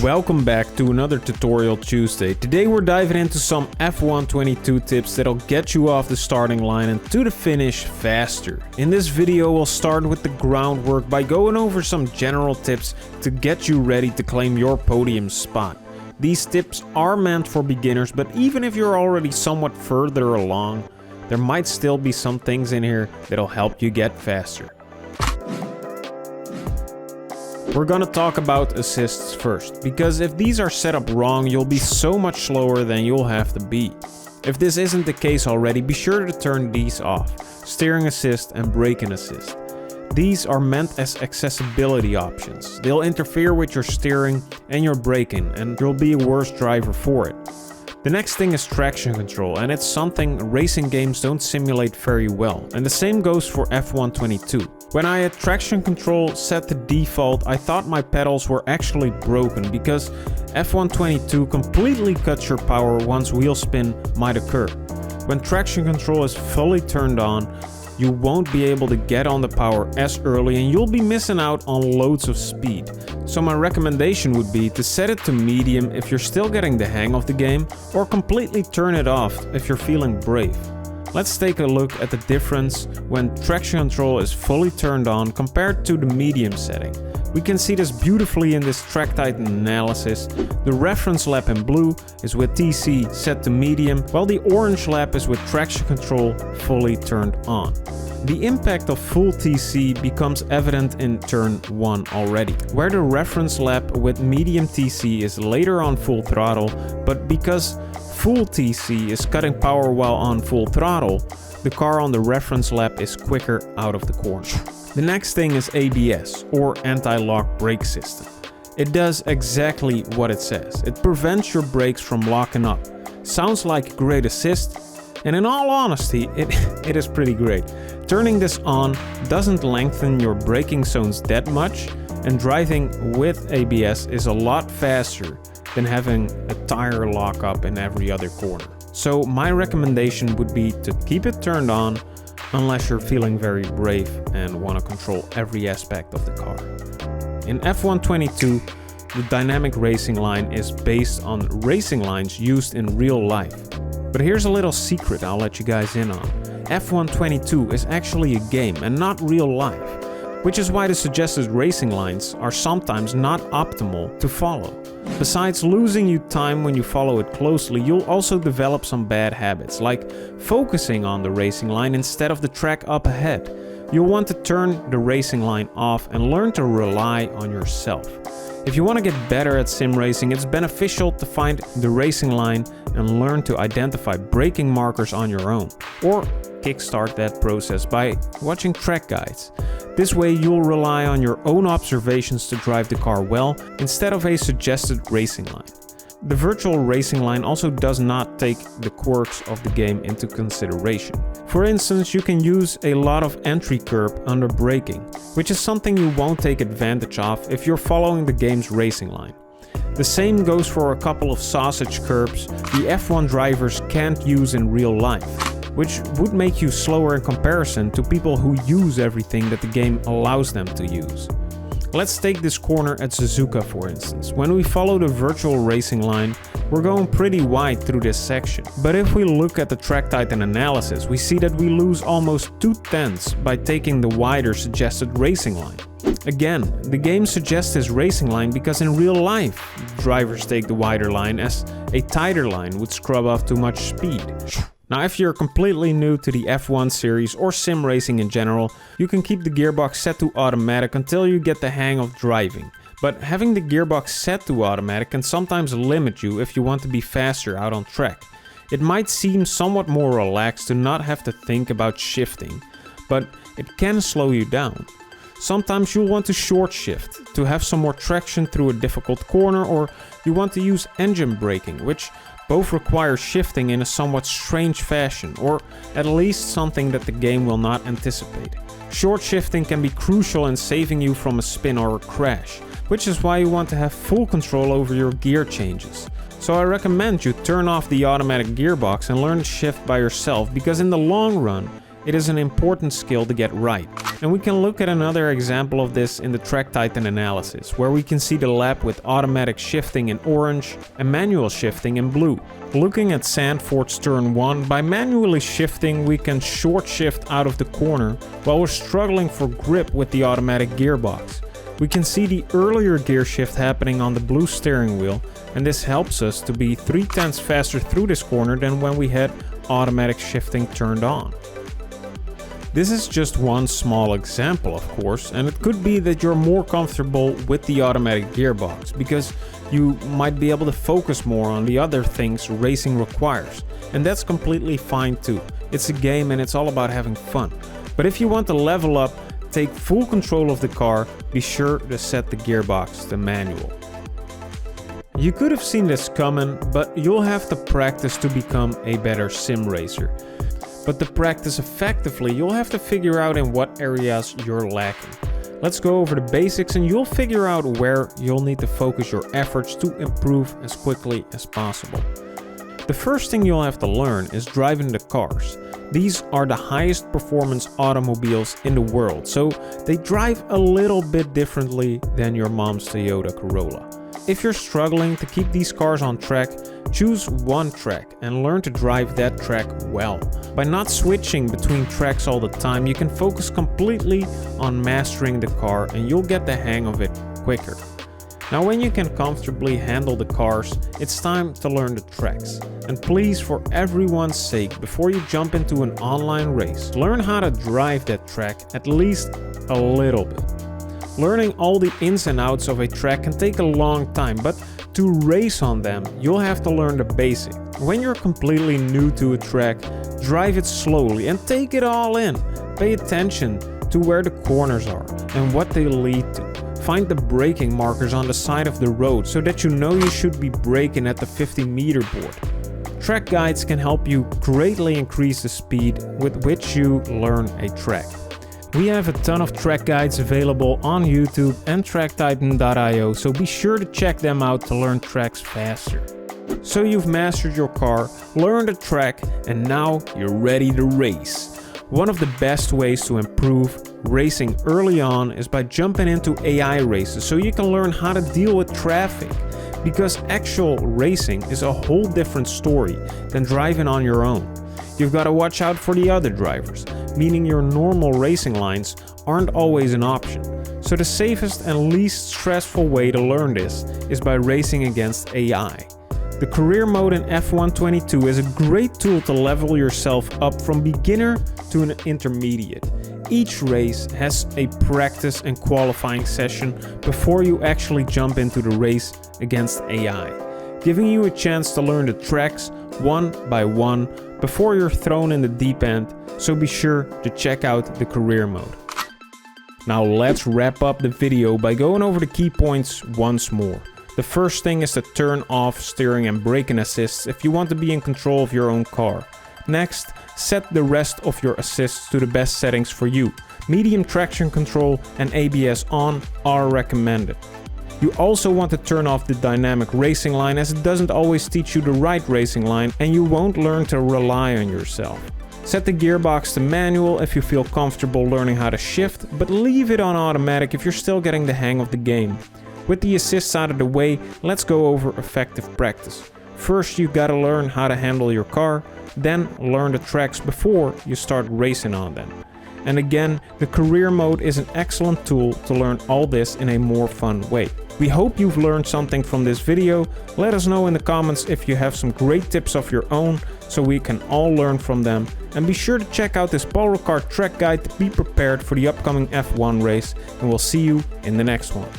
Welcome back to another Tutorial Tuesday. Today we're diving into some F122 tips that'll get you off the starting line and to the finish faster. In this video we'll start with the groundwork by going over some general tips to get you ready to claim your podium spot. These tips are meant for beginners, but even if you're already somewhat further along, there might still be some things in here that'll help you get faster. We're gonna talk about assists first, because if these are set up wrong, you'll be so much slower than you'll have to be. If this isn't the case already, be sure to turn these off: steering assist and braking assist. These are meant as accessibility options. They'll interfere with your steering and your braking, and you'll be a worse driver for it. The next thing is traction control, and it's something racing games don't simulate very well, and the same goes for F122. When I had traction control set to default, I thought my pedals were actually broken because F122 completely cuts your power once wheel spin might occur. When traction control is fully turned on, you won't be able to get on the power as early and you'll be missing out on loads of speed. So my recommendation would be to set it to medium if you're still getting the hang of the game, or completely turn it off if you're feeling brave. Let's take a look at the difference when traction control is fully turned on compared to the medium setting. We can see this beautifully in this track Titan analysis. The reference lap in blue is with TC set to medium, while the orange lap is with traction control fully turned on. The impact of full TC becomes evident in turn 1 already, where the reference lap with medium TC is later on full throttle, but because full TC is cutting power while on full throttle, the car on the reference lap is quicker out of the corner. The next thing is ABS, or anti-lock brake system. It does exactly what it says. It prevents your brakes from locking up. Sounds like a great assist, and in all honesty, it is pretty great. Turning this on doesn't lengthen your braking zones that much, and driving with ABS is a lot faster than having a tire lock up in every other corner. So my recommendation would be to keep it turned on unless you're feeling very brave and want to control every aspect of the car. In F122, the dynamic racing line is based on racing lines used in real life. But here's a little secret I'll let you guys in on. F122 is actually a game and not real life, which is why the suggested racing lines are sometimes not optimal to follow. Besides losing you time when you follow it closely, you'll also develop some bad habits, like focusing on the racing line instead of the track up ahead. You'll want to turn the racing line off and learn to rely on yourself. If you want to get better at sim racing, it's beneficial to find the racing line and learn to identify braking markers on your own, or kickstart that process by watching track guides. This way you'll rely on your own observations to drive the car well, instead of a suggested racing line. The virtual racing line also does not take the quirks of the game into consideration. For instance, you can use a lot of entry curb under braking, which is something you won't take advantage of if you're following the game's racing line. The same goes for a couple of sausage curbs the F1 drivers can't use in real life, which would make you slower in comparison to people who use everything that the game allows them to use. Let's take this corner at Suzuka for instance. When we follow the virtual racing line, we're going pretty wide through this section. But if we look at the track Titan analysis, we see that we lose almost 2/10 by taking the wider suggested racing line. Again, the game suggests this racing line because in real life, drivers take the wider line, as a tighter line would scrub off too much speed. Now, if you're completely new to the F1 series or sim racing in general, you can keep the gearbox set to automatic until you get the hang of driving. But having the gearbox set to automatic can sometimes limit you if you want to be faster out on track. It might seem somewhat more relaxed to not have to think about shifting, but it can slow you down. Sometimes you'll want to short shift to have some more traction through a difficult corner, or you want to use engine braking, which both require shifting in a somewhat strange fashion, or at least something that the game will not anticipate. Short shifting can be crucial in saving you from a spin or a crash, which is why you want to have full control over your gear changes. So I recommend you turn off the automatic gearbox and learn to shift by yourself, because in the long run, it is an important skill to get right. And we can look at another example of this in the Track Titan analysis, where we can see the lap with automatic shifting in orange and manual shifting in blue. Looking at Sandford's turn 1, by manually shifting we can short shift out of the corner while we're struggling for grip with the automatic gearbox. We can see the earlier gear shift happening on the blue steering wheel, and this helps us to be 3/10 faster through this corner than when we had automatic shifting turned on. This is just one small example, of course, and it could be that you're more comfortable with the automatic gearbox because you might be able to focus more on the other things racing requires. And that's completely fine too. It's a game and it's all about having fun. But if you want to level up, take full control of the car, be sure to set the gearbox to manual. You could have seen this coming, but you'll have to practice to become a better sim racer. But to practice effectively, you'll have to figure out in what areas you're lacking. Let's go over the basics and you'll figure out where you'll need to focus your efforts to improve as quickly as possible. The first thing you'll have to learn is driving the cars. These are the highest performance automobiles in the world, so they drive a little bit differently than your mom's Toyota Corolla. If you're struggling to keep these cars on track, choose one track and learn to drive that track well. By not switching between tracks all the time, you can focus completely on mastering the car and you'll get the hang of it quicker. Now when you can comfortably handle the cars, it's time to learn the tracks. And please, for everyone's sake, before you jump into an online race, learn how to drive that track at least a little bit. Learning all the ins and outs of a track can take a long time, but to race on them, you'll have to learn the basics. When you're completely new to a track, drive it slowly and take it all in. Pay attention to where the corners are and what they lead to. Find the braking markers on the side of the road so that you know you should be braking at the 50-meter board. Track guides can help you greatly increase the speed with which you learn a track. We have a ton of track guides available on YouTube and tracktitan.io, so be sure to check them out to learn tracks faster. So you've mastered your car, learned a track, and now you're ready to race. One of the best ways to improve racing early on is by jumping into AI races so you can learn how to deal with traffic. Because actual racing is a whole different story than driving on your own. You've got to watch out for the other drivers, meaning your normal racing lines aren't always an option. So the safest and least stressful way to learn this is by racing against AI. The career mode in F1 22 is a great tool to level yourself up from beginner to an intermediate. Each race has a practice and qualifying session before you actually jump into the race against AI, giving you a chance to learn the tracks one by one before you're thrown in the deep end, so be sure to check out the career mode. Now let's wrap up the video by going over the key points once more. The first thing is to turn off steering and braking assists if you want to be in control of your own car. Next, set the rest of your assists to the best settings for you. Medium traction control and ABS on are recommended. You also want to turn off the dynamic racing line, as it doesn't always teach you the right racing line and you won't learn to rely on yourself. Set the gearbox to manual if you feel comfortable learning how to shift, but leave it on automatic if you're still getting the hang of the game. With the assists out of the way, let's go over effective practice. First, you gotta learn how to handle your car, then learn the tracks before you start racing on them. And again, the career mode is an excellent tool to learn all this in a more fun way. We hope you've learned something from this video. Let us know in the comments if you have some great tips of your own, so we can all learn from them. And be sure to check out this Paul Ricard track guide to be prepared for the upcoming F1 race, and we'll see you in the next one.